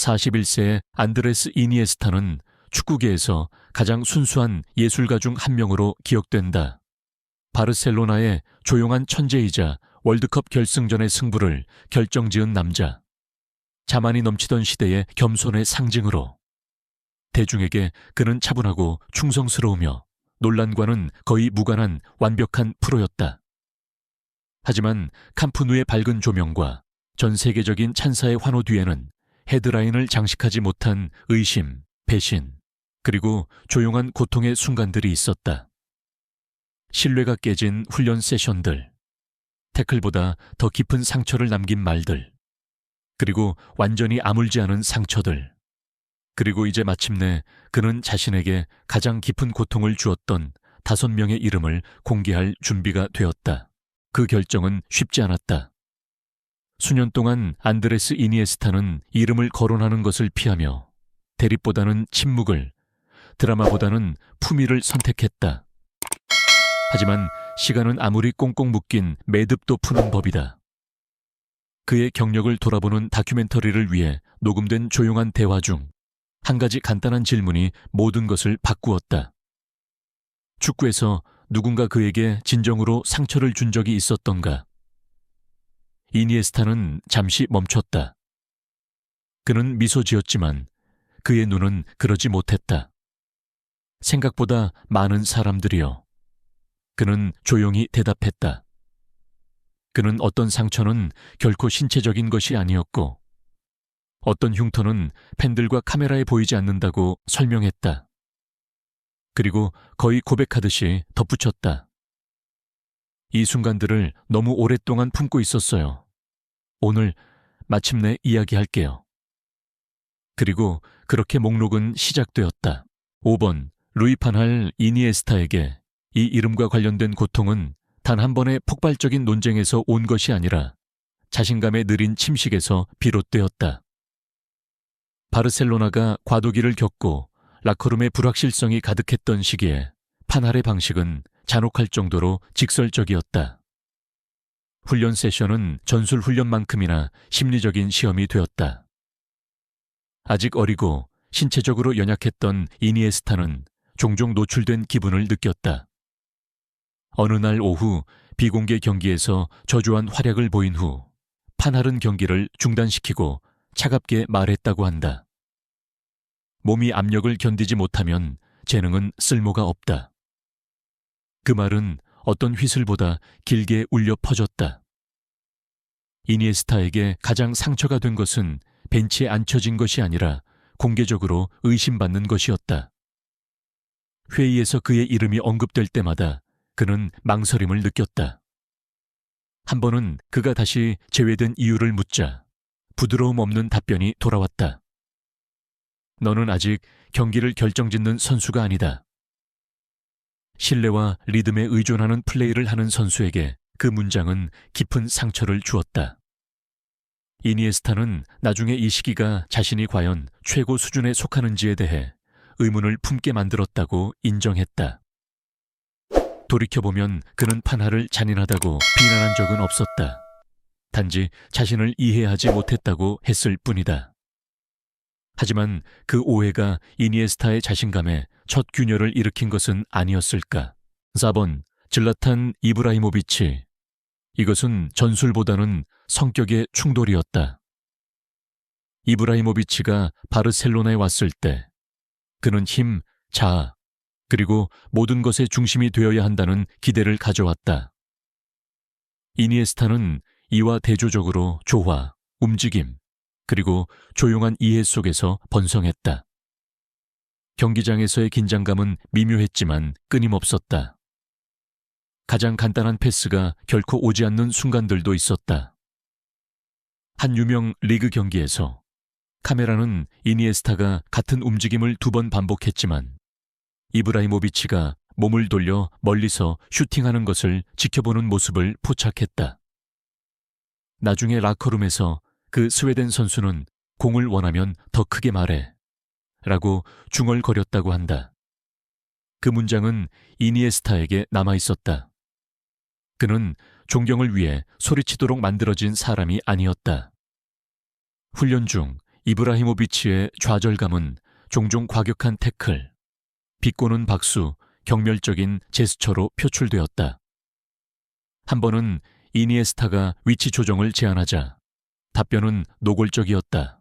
41세의 안드레스 이니에스타는 축구계에서 가장 순수한 예술가 중 한 명으로 기억된다. 바르셀로나의 조용한 천재이자 월드컵 결승전의 승부를 결정지은 남자. 자만이 넘치던 시대의 겸손의 상징으로. 대중에게 그는 차분하고 충성스러우며 논란과는 거의 무관한 완벽한 프로였다. 하지만 캄프누의 밝은 조명과 전 세계적인 찬사의 환호 뒤에는 헤드라인을 장식하지 못한 의심, 배신, 그리고 조용한 고통의 순간들이 있었다. 신뢰가 깨진 훈련 세션들, 태클보다 더 깊은 상처를 남긴 말들, 그리고 완전히 아물지 않은 상처들, 그리고 이제 마침내 그는 자신에게 가장 깊은 고통을 주었던 5명의 이름을 공개할 준비가 되었다. 그 결정은 쉽지 않았다. 수년 동안 안드레스 이니에스타는 이름을 거론하는 것을 피하며 대립보다는 침묵을, 드라마보다는 품위를 선택했다. 하지만 시간은 아무리 꽁꽁 묶인 매듭도 푸는 법이다. 그의 경력을 돌아보는 다큐멘터리를 위해 녹음된 조용한 대화 중 한 가지 간단한 질문이 모든 것을 바꾸었다. 축구에서 누군가 그에게 진정으로 상처를 준 적이 있었던가? 이니에스타는 잠시 멈췄다. 그는 미소 지었지만 그의 눈은 그러지 못했다. 생각보다 많은 사람들이요. 그는 조용히 대답했다. 그는 어떤 상처는 결코 신체적인 것이 아니었고 어떤 흉터는 팬들과 카메라에 보이지 않는다고 설명했다. 그리고 거의 고백하듯이 덧붙였다. 이 순간들을 너무 오랫동안 품고 있었어요. 오늘 마침내 이야기할게요. 그리고 그렇게 목록은 시작되었다. 5번 루이 판할 이니에스타에게 이 이름과 관련된 고통은 단 한 번의 폭발적인 논쟁에서 온 것이 아니라 자신감의 느린 침식에서 비롯되었다. 바르셀로나가 과도기를 겪고 라커룸의 불확실성이 가득했던 시기에 판할의 방식은 잔혹할 정도로 직설적이었다. 훈련 세션은 전술 훈련만큼이나 심리적인 시험이 되었다. 아직 어리고 신체적으로 연약했던 이니에스타는 종종 노출된 기분을 느꼈다. 어느 날 오후 비공개 경기에서 저조한 활약을 보인 후 판할은 경기를 중단시키고 차갑게 말했다고 한다. 몸이 압력을 견디지 못하면 재능은 쓸모가 없다. 그 말은 어떤 휘슬보다 길게 울려 퍼졌다. 이니에스타에게 가장 상처가 된 것은 벤치에 앉혀진 것이 아니라 공개적으로 의심받는 것이었다. 회의에서 그의 이름이 언급될 때마다 그는 망설임을 느꼈다. 한 번은 그가 다시 제외된 이유를 묻자 부드러움 없는 답변이 돌아왔다. 너는 아직 경기를 결정짓는 선수가 아니다. 신뢰와 리듬에 의존하는 플레이를 하는 선수에게 그 문장은 깊은 상처를 주었다. 이니에스타는 나중에 이 시기가 자신이 과연 최고 수준에 속하는지에 대해 의문을 품게 만들었다고 인정했다. 돌이켜보면 그는 판할을 잔인하다고 비난한 적은 없었다. 단지 자신을 이해하지 못했다고 했을 뿐이다. 하지만 그 오해가 이니에스타의 자신감에 첫 균열을 일으킨 것은 아니었을까. 4번 질라탄 이브라히모비치. 이것은 전술보다는 성격의 충돌이었다. 이브라히모비치가 바르셀로나에 왔을 때 그는 힘, 자아, 그리고 모든 것의 중심이 되어야 한다는 기대를 가져왔다. 이니에스타는 이와 대조적으로 조화, 움직임, 그리고 조용한 이해 속에서 번성했다. 경기장에서의 긴장감은 미묘했지만 끊임없었다. 가장 간단한 패스가 결코 오지 않는 순간들도 있었다. 한 유명 리그 경기에서 카메라는 이니에스타가 같은 움직임을 2번 반복했지만 이브라히모비치가 몸을 돌려 멀리서 슈팅하는 것을 지켜보는 모습을 포착했다. 나중에 라커룸에서 그 스웨덴 선수는 공을 원하면 더 크게 말해 라고 중얼거렸다고 한다. 그 문장은 이니에스타에게 남아있었다. 그는 존경을 위해 소리치도록 만들어진 사람이 아니었다. 훈련 중 이브라히모비치의 좌절감은 종종 과격한 태클, 비꼬는 박수, 경멸적인 제스처로 표출되었다. 한 번은 이니에스타가 위치 조정을 제안하자 답변은 노골적이었다.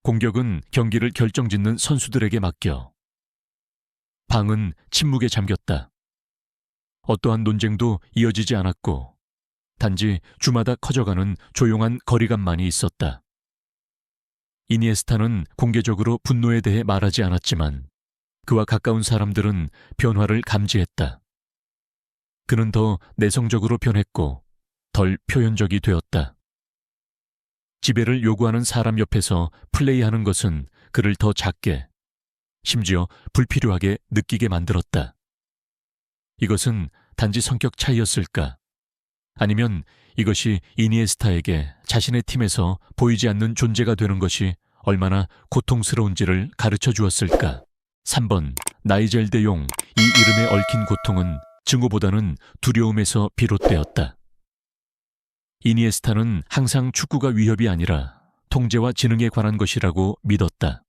공격은 경기를 결정짓는 선수들에게 맡겨. 방은 침묵에 잠겼다. 어떠한 논쟁도 이어지지 않았고 단지 주마다 커져가는 조용한 거리감만이 있었다. 이니에스타는 공개적으로 분노에 대해 말하지 않았지만 그와 가까운 사람들은 변화를 감지했다. 그는 더 내성적으로 변했고 덜 표현적이 되었다. 지배를 요구하는 사람 옆에서 플레이하는 것은 그를 더 작게, 심지어 불필요하게 느끼게 만들었다. 이것은 단지 성격 차이였을까? 아니면 이것이 이니에스타에게 자신의 팀에서 보이지 않는 존재가 되는 것이 얼마나 고통스러운지를 가르쳐 주었을까? 3번 나이젤 데 용. 이 이름에 얽힌 고통은 증오보다는 두려움에서 비롯되었다. 이니에스타는 항상 축구가 위협이 아니라 통제와 지능에 관한 것이라고 믿었다.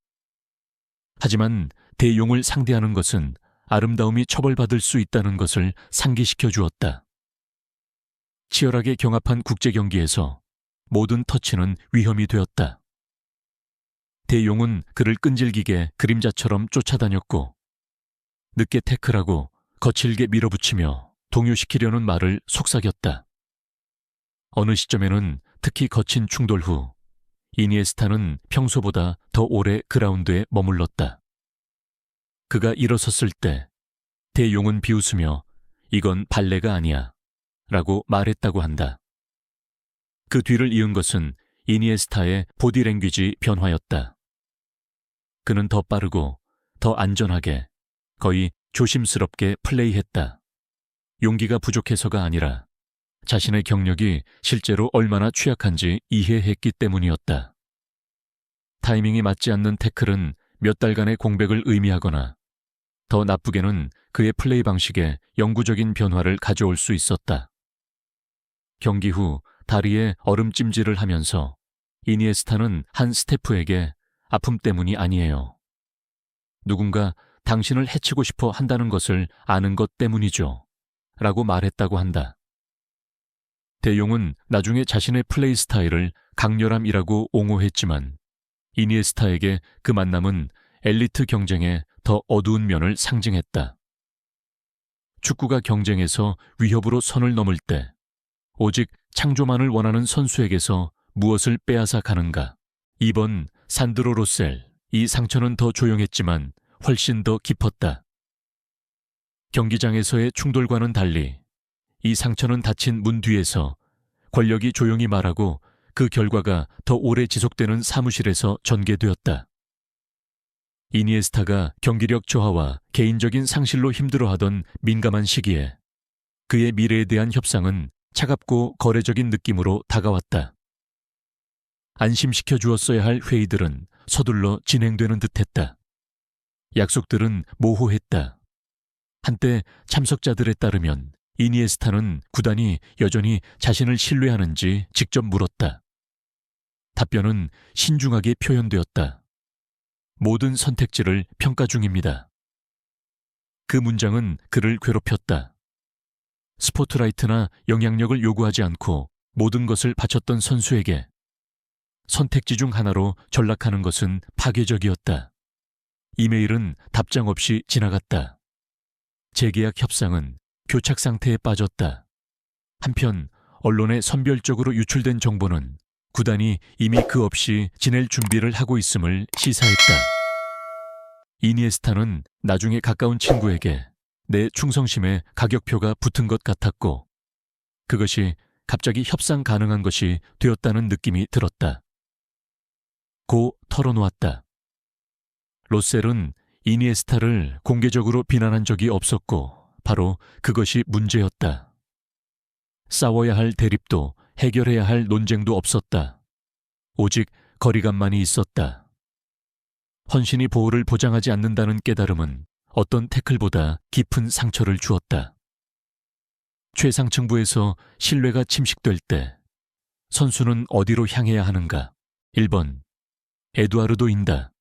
하지만 대용을 상대하는 것은 아름다움이 처벌받을 수 있다는 것을 상기시켜 주었다. 치열하게 경합한 국제 경기에서 모든 터치는 위험이 되었다. 대용은 그를 끈질기게 그림자처럼 쫓아다녔고 늦게 태클하고 거칠게 밀어붙이며 동요시키려는 말을 속삭였다. 어느 시점에는 특히 거친 충돌 후 이니에스타는 평소보다 더 오래 그라운드에 머물렀다. 그가 일어섰을 때 대용은 비웃으며 이건 발레가 아니야 라고 말했다고 한다. 그 뒤를 이은 것은 이니에스타의 보디랭귀지 변화였다. 그는 더 빠르고 더 안전하게 거의 조심스럽게 플레이했다. 용기가 부족해서가 아니라 자신의 경력이 실제로 얼마나 취약한지 이해했기 때문이었다. 타이밍이 맞지 않는 태클은 몇 달간의 공백을 의미하거나 더 나쁘게는 그의 플레이 방식에 영구적인 변화를 가져올 수 있었다. 경기 후 다리에 얼음찜질을 하면서 이니에스타는 한 스태프에게 아픔 때문이 아니에요. 누군가 당신을 해치고 싶어 한다는 것을 아는 것 때문이죠. 라고 말했다고 한다. 대용은 나중에 자신의 플레이 스타일을 강렬함이라고 옹호했지만 이니에스타에게 그 만남은 엘리트 경쟁의 더 어두운 면을 상징했다. 축구가 경쟁에서 위협으로 선을 넘을 때 오직 창조만을 원하는 선수에게서 무엇을 빼앗아 가는가? 2번 산드로 로셀. 이 상처는 더 조용했지만 훨씬 더 깊었다. 경기장에서의 충돌과는 달리 이 상처는 닫힌 문 뒤에서 권력이 조용히 말하고 그 결과가 더 오래 지속되는 사무실에서 전개되었다. 이니에스타가 경기력 저하와 개인적인 상실로 힘들어하던 민감한 시기에 그의 미래에 대한 협상은 차갑고 거래적인 느낌으로 다가왔다. 안심시켜 주었어야 할 회의들은 서둘러 진행되는 듯했다. 약속들은 모호했다. 한때 참석자들에 따르면 이니에스타는 구단이 여전히 자신을 신뢰하는지 직접 물었다. 답변은 신중하게 표현되었다. 모든 선택지를 평가 중입니다. 그 문장은 그를 괴롭혔다. 스포트라이트나 영향력을 요구하지 않고 모든 것을 바쳤던 선수에게 선택지 중 하나로 전락하는 것은 파괴적이었다. 이메일은 답장 없이 지나갔다. 재계약 협상은 교착 상태에 빠졌다. 한편 언론에 선별적으로 유출된 정보는 구단이 이미 그 없이 지낼 준비를 하고 있음을 시사했다. 이니에스타는 나중에 가까운 친구에게 내 충성심에 가격표가 붙은 것 같았고 그것이 갑자기 협상 가능한 것이 되었다는 느낌이 들었다. 고 털어놓았다. 로셀은 이니에스타를 공개적으로 비난한 적이 없었고 바로 그것이 문제였다. 싸워야 할 대립도 해결해야 할 논쟁도 없었다. 오직 거리감만이 있었다. 헌신이 보호를 보장하지 않는다는 깨달음은 어떤 태클보다 깊은 상처를 주었다. 최상층부에서 신뢰가 침식될 때 선수는 어디로 향해야 하는가? 1번 에두아르도인다.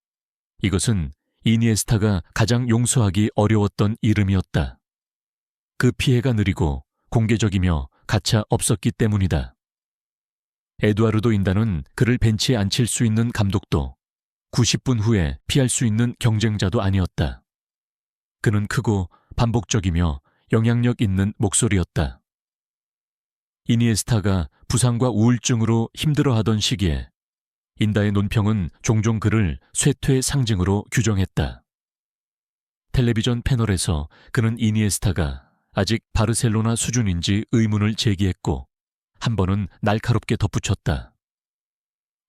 이것은 이니에스타가 가장 용서하기 어려웠던 이름이었다. 그 피해가 느리고 공개적이며 가차 없었기 때문이다. 에두아르도 인다는 그를 벤치에 앉힐 수 있는 감독도 90분 후에 피할 수 있는 경쟁자도 아니었다. 그는 크고 반복적이며 영향력 있는 목소리였다. 이니에스타가 부상과 우울증으로 힘들어하던 시기에 인다의 논평은 종종 그를 쇠퇴의 상징으로 규정했다. 텔레비전 패널에서 그는 이니에스타가 아직 바르셀로나 수준인지 의문을 제기했고 한 번은 날카롭게 덧붙였다.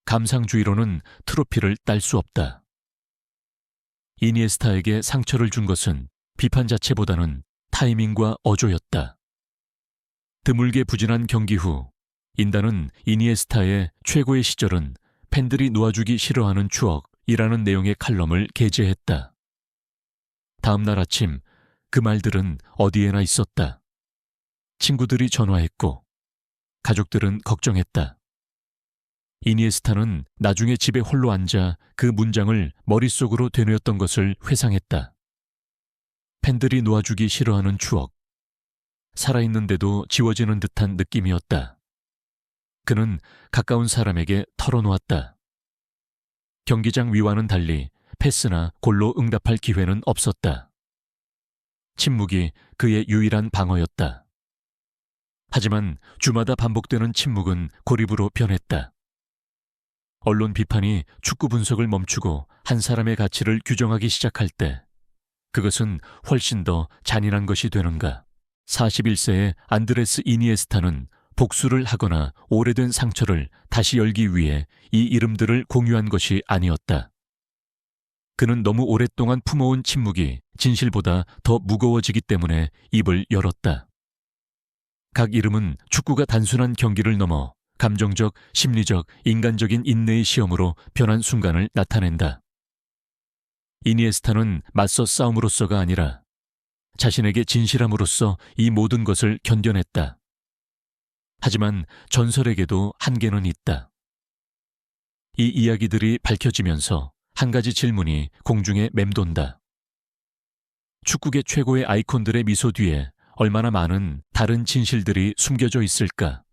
감상주의로는 트로피를 딸 수 없다. 이니에스타에게 상처를 준 것은 비판 자체보다는 타이밍과 어조였다. 드물게 부진한 경기 후 인다는 이니에스타의 최고의 시절은 팬들이 놓아주기 싫어하는 추억이라는 내용의 칼럼을 게재했다. 다음 날 아침 그 말들은 어디에나 있었다. 친구들이 전화했고 가족들은 걱정했다. 이니에스타는 나중에 집에 홀로 앉아 그 문장을 머릿속으로 되뇌었던 것을 회상했다. 팬들이 놓아주기 싫어하는 추억. 살아있는데도 지워지는 듯한 느낌이었다. 그는 가까운 사람에게 털어놓았다. 경기장 위와는 달리 패스나 골로 응답할 기회는 없었다. 침묵이 그의 유일한 방어였다. 하지만 주마다 반복되는 침묵은 고립으로 변했다. 언론 비판이 축구 분석을 멈추고 한 사람의 가치를 규정하기 시작할 때 그것은 훨씬 더 잔인한 것이 되는가. 41세의 안드레스 이니에스타는 복수를 하거나 오래된 상처를 다시 열기 위해 이 이름들을 공유한 것이 아니었다. 그는 너무 오랫동안 품어온 침묵이 진실보다 더 무거워지기 때문에 입을 열었다. 각 이름은 축구가 단순한 경기를 넘어 감정적, 심리적, 인간적인 인내의 시험으로 변한 순간을 나타낸다. 이니에스타는 맞서 싸움으로서가 아니라 자신에게 진실함으로써 이 모든 것을 견뎌냈다. 하지만 전설에게도 한계는 있다. 이 이야기들이 밝혀지면서 한 가지 질문이 공중에 맴돈다. 축구계 최고의 아이콘들의 미소 뒤에 얼마나 많은 다른 진실들이 숨겨져 있을까?